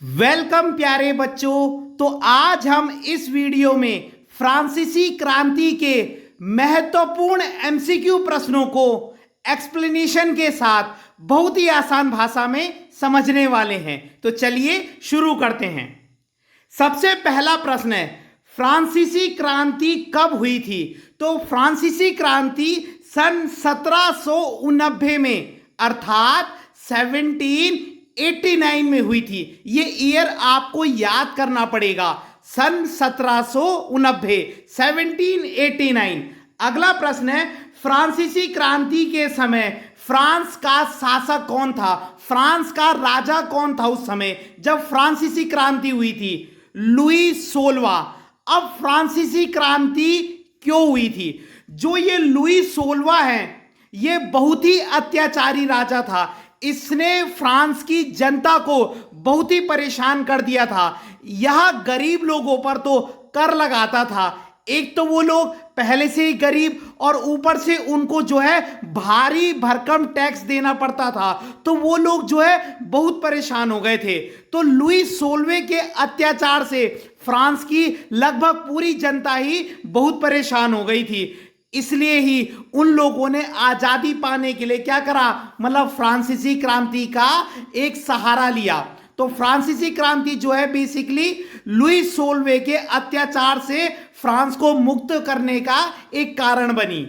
Welcome प्यारे बच्चों। तो आज हम इस वीडियो में फ्रांसीसी क्रांति के महत्वपूर्ण एमसीक्यू प्रश्नों को एक्सप्लेनेशन के साथ बहुत ही आसान भाषा में समझने वाले हैं। तो चलिए शुरू करते हैं। सबसे पहला प्रश्न है, फ्रांसीसी क्रांति कब हुई थी? तो फ्रांसीसी क्रांति सन 1789 में अर्थात 1789 में हुई थी। ये ईयर आपको याद करना पड़ेगा, सन 1789, 1789। अगला प्रश्न है, फ्रांसीसी क्रांति के समय फ्रांस का शासक कौन था? फ्रांस का राजा कौन था उस समय जब फ्रांसीसी क्रांति हुई थी? लुई 16वां। अब फ्रांसीसी क्रांति क्यों हुई थी? जो ये लुई 16वां है, ये बहुत ही अत्याचारी राजा था। इसने फ्रांस की जनता को बहुत ही परेशान कर दिया था। यह गरीब लोगों पर तो कर लगाता था। एक तो वो लोग पहले से ही गरीब और ऊपर से उनको जो है भारी भरकम टैक्स देना पड़ता था, तो वो लोग जो है बहुत परेशान हो गए थे। तो लुई 16वें के अत्याचार से फ्रांस की लगभग पूरी जनता ही बहुत परेशान हो गई थी। इसलिए ही उन लोगों ने आजादी पाने के लिए क्या करा, मतलब फ्रांसीसी क्रांति का एक सहारा लिया। तो फ्रांसीसी क्रांति जो है बेसिकली लुई 16वें के अत्याचार से फ्रांस को मुक्त करने का एक कारण बनी।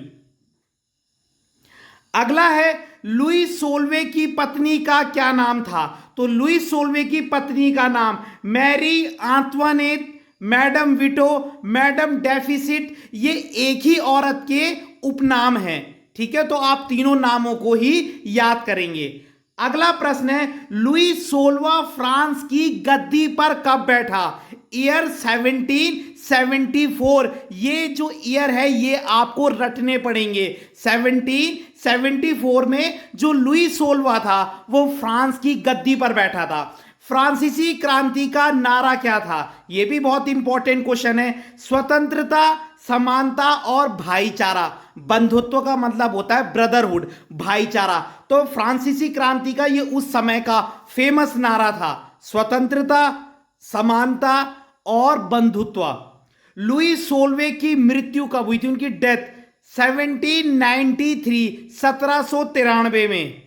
अगला है, लुई 16वें की पत्नी का क्या नाम था? तो लुई 16वें की पत्नी का नाम मैरी आंतवानेट, मैडम विटो, मैडम डेफिसिट, ये एक ही औरत के उपनाम हैं। ठीक है, तो आप तीनों नामों को ही याद करेंगे। अगला प्रश्न है, लुई 16वां फ्रांस की गद्दी पर कब बैठा? ईयर 1774। ये जो ईयर है ये आपको रटने पड़ेंगे। 1774 में जो लुई 16वां था वो फ्रांस की गद्दी पर बैठा था। फ्रांसीसी क्रांति का नारा क्या था? यह भी बहुत इंपॉर्टेंट क्वेश्चन है। स्वतंत्रता, समानता और भाईचारा। बंधुत्व का मतलब होता है ब्रदरहुड, भाईचारा। तो फ्रांसीसी क्रांति का ये उस समय का फेमस नारा था, स्वतंत्रता, समानता और बंधुत्व। लुई 16वें की मृत्यु कब हुई थी? उनकी डेथ 1793, 1793 में।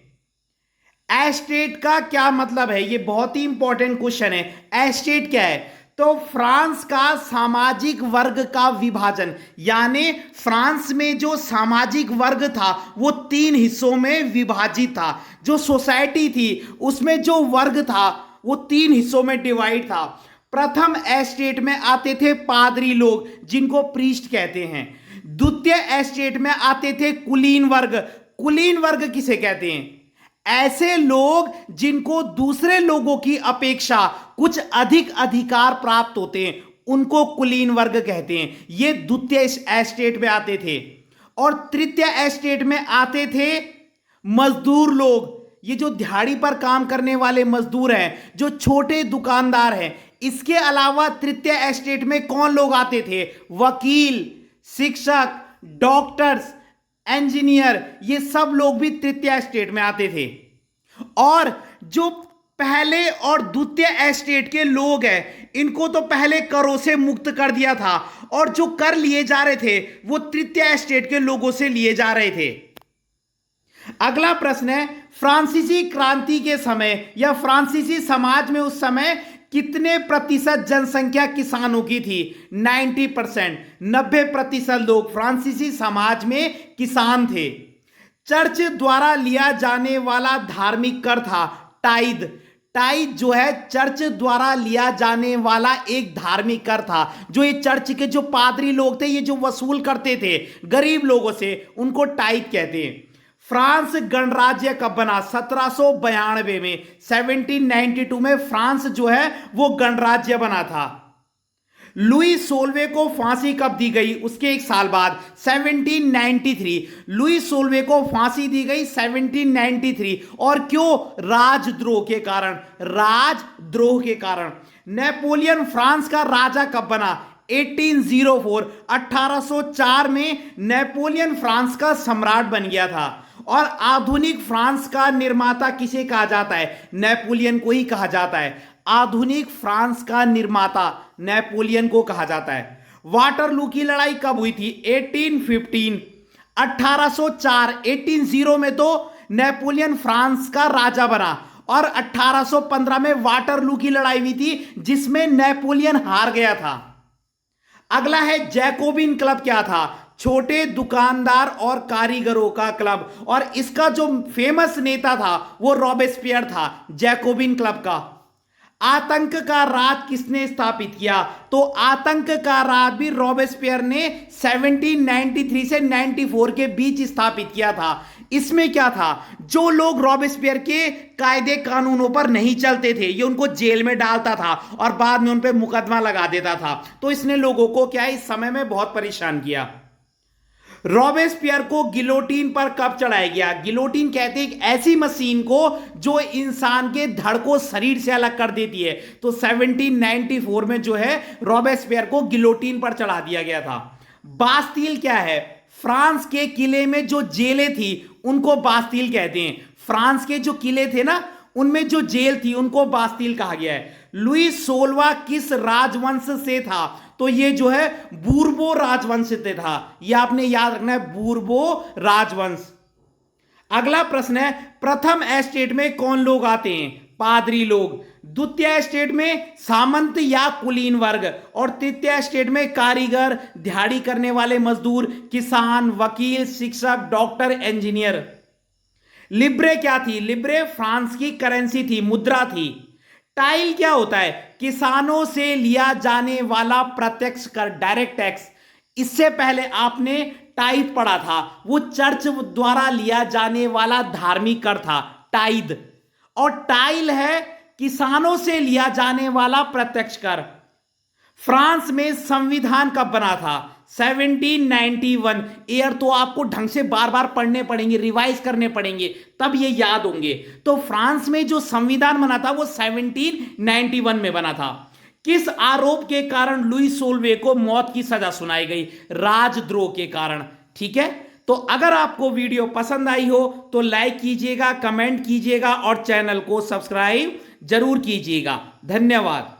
एस्टेट का क्या मतलब है? ये बहुत ही इंपॉर्टेंट क्वेश्चन है। एस्टेट क्या है? तो फ्रांस का सामाजिक वर्ग का विभाजन, यानी फ्रांस में जो सामाजिक वर्ग था वो 3 हिस्सों में विभाजित था। जो सोसाइटी थी उसमें जो वर्ग था वो 3 हिस्सों में डिवाइड था। प्रथम एस्टेट में आते थे पादरी लोग, जिनको प्रीस्ट कहते हैं। द्वितीय एस्टेट में आते थे कुलीन वर्ग। कुलीन वर्ग किसे कहते हैं? ऐसे लोग जिनको दूसरे लोगों की अपेक्षा कुछ अधिक अधिकार प्राप्त होते हैं, उनको कुलीन वर्ग कहते हैं। ये द्वितीय एस्टेट में आते थे। और तृतीय एस्टेट में आते थे मजदूर लोग। ये जो दिहाड़ी पर काम करने वाले मजदूर हैं, जो छोटे दुकानदार हैं। इसके अलावा तृतीय एस्टेट में कौन लोग आते थे? वकील, शिक्षक, डॉक्टर्स, इंजीनियर, ये सब लोग भी तृतीय स्टेट में आते थे। और जो पहले और द्वितीय स्टेट के लोग हैं, इनको तो पहले करों से मुक्त कर दिया था, और जो कर लिए जा रहे थे वो तृतीय स्टेट के लोगों से लिए जा रहे थे। अगला प्रश्न है, फ्रांसीसी क्रांति के समय या फ्रांसीसी समाज में उस समय कितने प्रतिशत जनसंख्या किसानों की थी? 90%, 90% लोग फ्रांसीसी समाज में किसान थे। चर्च द्वारा लिया जाने वाला धार्मिक कर था टाइद। टाइद जो है चर्च द्वारा लिया जाने वाला एक धार्मिक कर था, जो ये चर्च के जो पादरी लोग थे, ये जो वसूल करते थे गरीब लोगों से, उनको टाइद कहते हैं। फ्रांस गणराज्य कब बना? 1792 में। 1792 में फ्रांस जो है वो गणराज्य बना था। लुई 16वें को फांसी कब दी गई? उसके एक साल बाद, 1793। लुई 16वें को फांसी दी गई 1793। और क्यों? राजद्रोह के कारण। राजद्रोह के कारण। नेपोलियन फ्रांस का राजा कब बना? 1804, 1804 में नेपोलियन फ्रांस का सम्राट बन गया था। और आधुनिक फ्रांस का निर्माता किसे कहा जाता है? नेपोलियन को ही कहा जाता है। आधुनिक फ्रांस का निर्माता नेपोलियन को कहा जाता है। वाटरलू की लड़ाई कब हुई थी? 1815, 1804, 1800 में तो नेपोलियन फ्रांस का राजा बना और 1815 में वाटरलू की लड़ाई हुई थी जिसमें नेपोलियन हार गया था। अगला है जैकोबिन क्लब क्या था? छोटे दुकानदार और कारीगरों का क्लब, और इसका जो फेमस नेता था वो रॉबेस्पियर था, जैकोबिन क्लब का। आतंक का राज किसने स्थापित किया? तो आतंक का राज भी रॉबेस्पियर ने 1793 से 94 के बीच स्थापित किया था। इसमें क्या था? जो लोग रॉबेस्पियर के कायदे कानूनों पर नहीं चलते थे ये उनको जेल में डालता था और बाद में उन पर मुकदमा लगा देता था। तो इसने लोगों को क्या इस समय में बहुत परेशान किया। रॉबेस्पियर को गिलोटीन पर कब चढ़ाया गया? गिलोटीन कहते हैं एक ऐसी मशीन को जो इंसान के धड़ को शरीर से अलग कर देती है। तो 1794 में जो है रॉबेस्पियर को गिलोटीन पर चढ़ा दिया गया था। बास्तील क्या है? फ्रांस के किले में जो जेलें थी उनको बास्तील कहते हैं। फ्रांस के जो किले थे ना उनमें जो जेल थी उनको बास्तील कहा गया है। लुई 16वां किस राजवंश से था? तो ये जो है बूर्बो राजवंश से था। ये आपने याद रखना है, बूर्बो राजवंश। अगला प्रश्न है, प्रथम एस्टेट में कौन लोग आते हैं? पादरी लोग। द्वितीय एस्टेट में सामंत या कुलीन वर्ग, और तृतीय एस्टेट में कारीगर, दिहाड़ी करने वाले मजदूर, किसान, वकील, शिक्षक, डॉक्टर, इंजीनियर। लिब्रे क्या थी? लिब्रे फ्रांस की करेंसी थी, मुद्रा थी। टाइल क्या होता है? किसानों से लिया जाने वाला प्रत्यक्ष कर, डायरेक्ट टैक्स। इससे पहले आपने टाइद पढ़ा था, वो चर्च द्वारा लिया जाने वाला धार्मिक कर था, टाइद। और टाइल है किसानों से लिया जाने वाला प्रत्यक्ष कर। फ्रांस में संविधान कब बना था? 1791। ईयर तो आपको ढंग से बार बार पढ़ने पड़ेंगे, रिवाइज करने पड़ेंगे, तब ये याद होंगे। तो फ्रांस में जो संविधान बना था वो 1791 में बना था। किस आरोप के कारण लुई 16वें को मौत की सजा सुनाई गई? राजद्रोह के कारण। ठीक है, तो अगर आपको वीडियो पसंद आई हो तो लाइक कीजिएगा, कमेंट कीजिएगा और चैनल को सब्सक्राइब जरूर कीजिएगा। धन्यवाद।